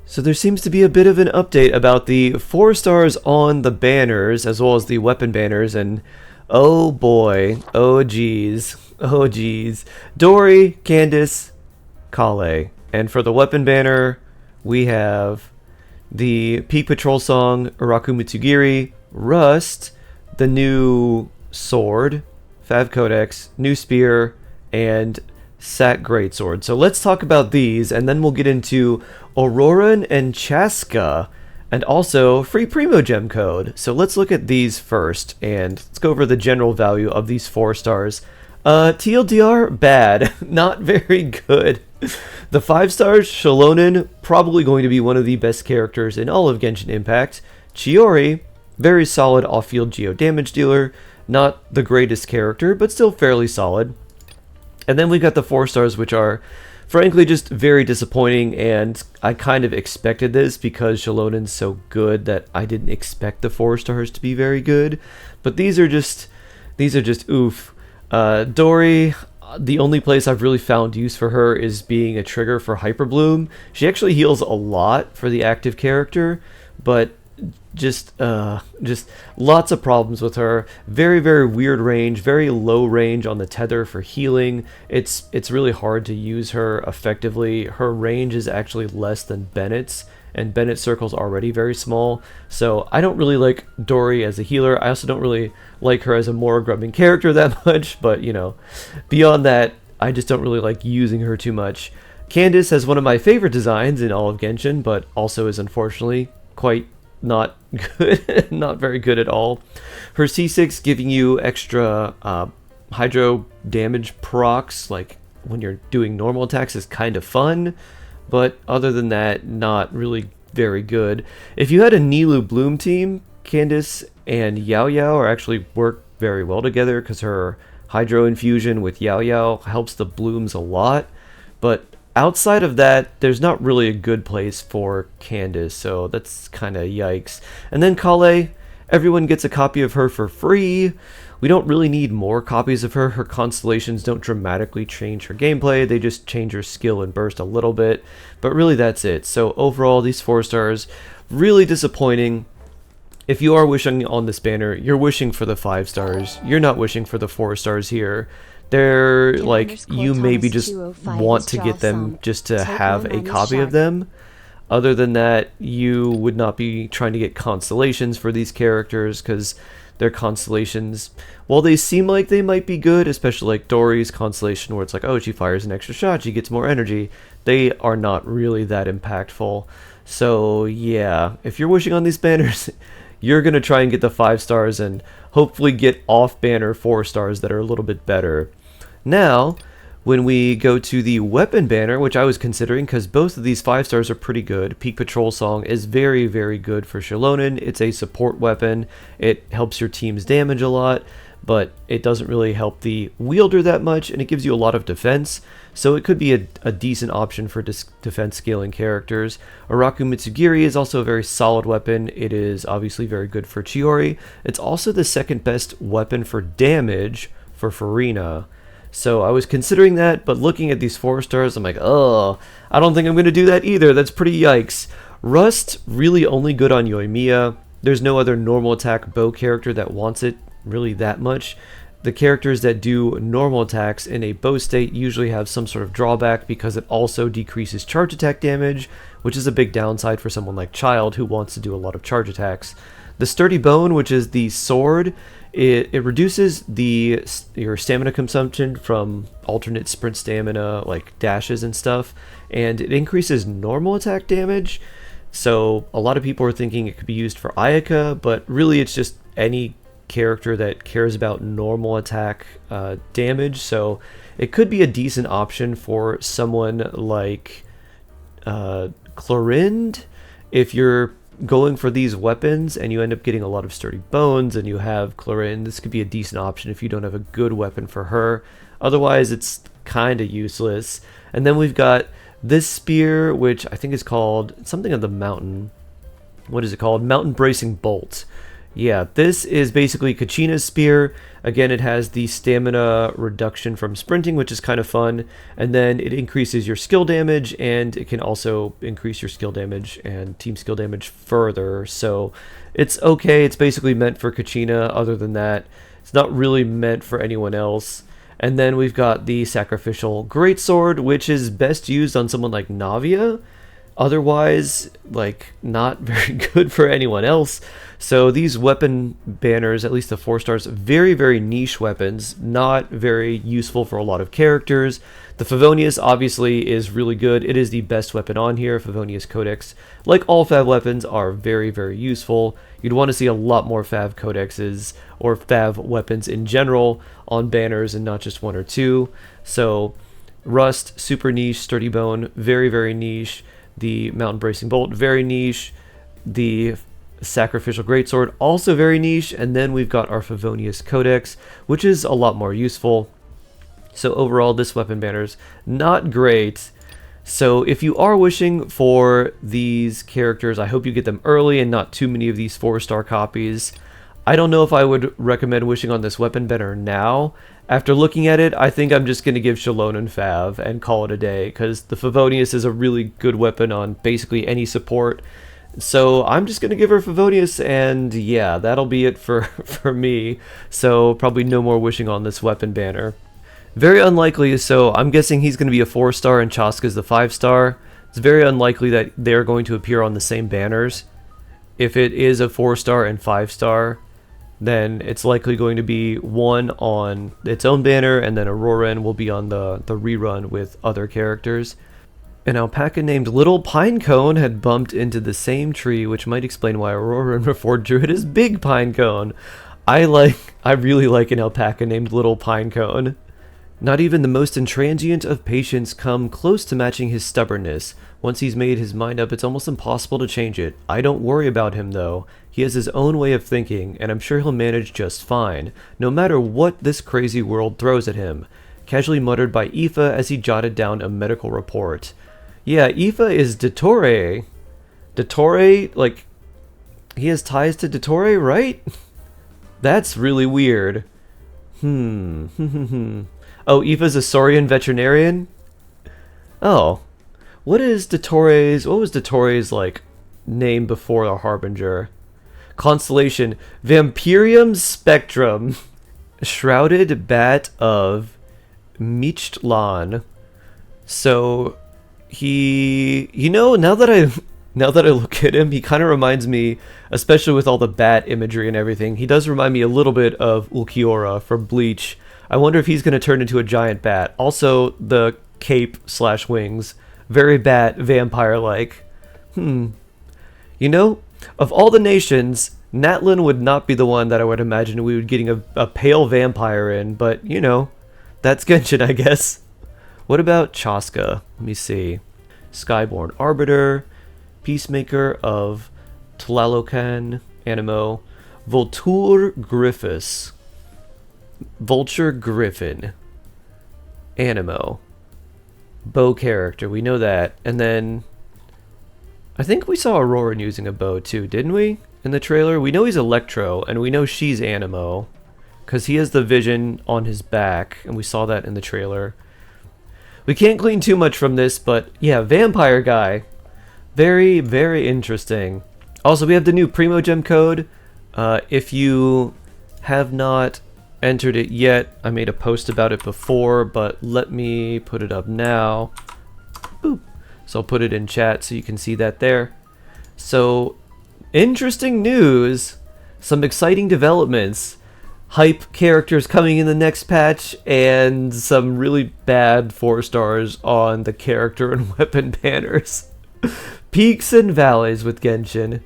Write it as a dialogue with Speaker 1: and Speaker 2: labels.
Speaker 1: So there seems to be a bit of an update about the 4 stars on the banners as well as the weapon banners, and oh boy, oh geez, oh geez. Dory, Candace, Kale. And for the weapon banner, we have the Peak Patrol song, Uraku Mitsugiri, Rust, the new sword, Fav Codex, new spear, and Sat Greatsword. So let's talk about these, and then we'll get into Auroran and Chaska, and also free Primogem code. So let's look at these first, and let's go over the general value of these 4 stars. TLDR, bad. Not very good. The 5 stars, Shalonen, probably going to be one of the best characters in all of Genshin Impact. Chiori, very solid off-field geo damage dealer. Not the greatest character, but still fairly solid. And then we've got the 4 stars, which are frankly just very disappointing, and I kind of expected this because Shalonen's so good that I didn't expect the 4 stars to be very good. But these are just oof. Dory, the only place I've really found use for her is being a trigger for Hyper Bloom. She actually heals a lot for the active character, but just lots of problems with her. Very, very weird range, very low range on the tether for healing. It's really hard to use her effectively. Her range is actually less than Bennett's, and Bennett's circle's already very small. So I don't really like Dory as a healer. I also don't really like her as a Mora grubbing character that much, but you know, beyond that, I just don't really like using her too much. Candace has one of my favorite designs in all of Genshin, but also is unfortunately quite not good. Not very good at all. Her C6 giving you extra hydro damage procs, like when you're doing normal attacks, is kind of fun, but other than that, not really very good. If you had a Nilou Bloom team, Candace and Yao Yao are actually work very well together because her hydro infusion with Yao Yao helps the blooms a lot, but outside of that, there's not really a good place for Candace, so that's kind of yikes. And then Kale, everyone gets a copy of her for free. We don't really need more copies of her. Her constellations don't dramatically change her gameplay. They just change her skill and burst a little bit, but really that's it. So overall, these 4 stars, really disappointing. If you are wishing on this banner, you're wishing for the 5 stars. You're not wishing for the 4 stars here. They're like, you maybe just want to get them just to have a copy of them. Other than that, you would not be trying to get constellations for these characters because their constellations, while they seem like they might be good, especially like Dory's constellation where it's like, oh, she fires an extra shot, she gets more energy, they are not really that impactful. So yeah, if you're wishing on these banners, you're going to try and get the 5 stars and hopefully get off-banner 4 stars that are a little bit better. Now, when we go to the weapon banner, which I was considering because both of these 5 stars are pretty good. Peak Patrol Song is very, very good for Shalonen. It's a support weapon. It helps your team's damage a lot, but it doesn't really help the wielder that much, and it gives you a lot of defense. So it could be a decent option for defense scaling characters. Uraku Mitsugiri is also a very solid weapon. It is obviously very good for Chiori. It's also the second best weapon for damage for Farina. So I was considering that, but looking at these 4 stars, I'm like, oh, I don't think I'm going to do that either. That's pretty yikes. Rust, really only good on Yoimiya. There's no other normal attack bow character that wants it really that much. The characters that do normal attacks in a bow state usually have some sort of drawback because it also decreases charge attack damage, which is a big downside for someone like Child who wants to do a lot of charge attacks. The Sturdy Bone, which is the sword, it reduces your stamina consumption from alternate sprint stamina, like dashes and stuff, and it increases normal attack damage. So a lot of people are thinking it could be used for Ayaka, but really it's just any character that cares about normal attack damage. So it could be a decent option for someone like Clorind if you're going for these weapons and you end up getting a lot of Sturdy Bones and you have Clorind. This could be a decent option if you don't have a good weapon for her. Otherwise it's kind of useless. And then we've got this spear, which I think is called something of the mountain. What is it called? Mountain Bracing Bolt. Yeah, this is basically Kachina's spear. Again, it has the stamina reduction from sprinting, which is kind of fun. And then it increases your skill damage, and it can also increase your skill damage and team skill damage further. So it's okay. It's basically meant for Kachina. Other than that, it's not really meant for anyone else. And then we've got the Sacrificial Greatsword, which is best used on someone like Navia. Otherwise, like, not very good for anyone else. So these weapon banners, at least the 4 stars, very, very niche weapons, not very useful for a lot of characters. The Favonius obviously is really good. It is the best weapon on here. Favonius Codex, like all Fav weapons, are very, very useful. You'd want to see a lot more Fav Codexes or Fav weapons in general on banners and not just 1 or 2. So Rust, super niche. Sturdy Bone, very, very niche. The Mountain Bracing Bolt, very niche. The Sacrificial Greatsword, also very niche. And then we've got our Favonius Codex, which is a lot more useful. So overall, this weapon banner's not great. So if you are wishing for these characters, I hope you get them early and not too many of these 4-star copies. I don't know if I would recommend wishing on this weapon banner now. After looking at it, I think I'm just going to give Shalon and Fav and call it a day, because the Favonius is a really good weapon on basically any support. So I'm just going to give her Favonius, and yeah, that'll be it for me. So probably no more wishing on this weapon banner. Very unlikely, so I'm guessing he's going to be a 4-star and Chaska's the 5-star. It's very unlikely that they're going to appear on the same banners. If it is a 4-star and 5-star, then it's likely going to be one on its own banner, and then Auroran will be on the rerun with other characters. An alpaca named Little Pinecone had bumped into the same tree, which might explain why Auroran referred to it as Big Pinecone. I really like an alpaca named Little Pinecone. Not even the most intransient of patients come close to matching his stubbornness. Once he's made his mind up, it's almost impossible to change it. I don't worry about him, though. He has his own way of thinking, and I'm sure he'll manage just fine, no matter what this crazy world throws at him. Casually muttered by Aoife as he jotted down a medical report. Yeah, Aoife is Dottore. Dottore, like, he has ties to Dottore, right? That's really weird. Oh, Aoife's a Saurian veterinarian? Oh. What was Dottore's, like, name before the Harbinger? Constellation, Vampirium Spectrum. Shrouded Bat of Mictlan. So, now that I look at him, he kind of reminds me, especially with all the bat imagery and everything, he does remind me a little bit of Ulquiorra from Bleach. I wonder if he's going to turn into a giant bat. Also, the cape/wings. Very bat, vampire-like. Of all the nations, Natlan would not be the one that I would imagine we would getting a pale vampire in, but, that's Genshin, I guess. What about Chaska? Let me see. Skyborn Arbiter, Peacemaker of Tlalocan, Animo, Vulture Griffin, Animo, bow character, we know that. And then I think we saw Auroran using a bow too, didn't we? In the trailer, we know he's Electro, and we know she's Animo, because he has the vision on his back, and we saw that in the trailer. We can't glean too much from this, but yeah, vampire guy. Very, very interesting. Also, we have the new Primogem code. If you have not entered it yet, I made a post about it before, but let me put it up now. Boop. So I'll put it in chat so you can see that there. So, interesting news. Some exciting developments. Hype characters coming in the next patch, and some really bad 4-stars on the character and weapon banners. Peaks and valleys with Genshin.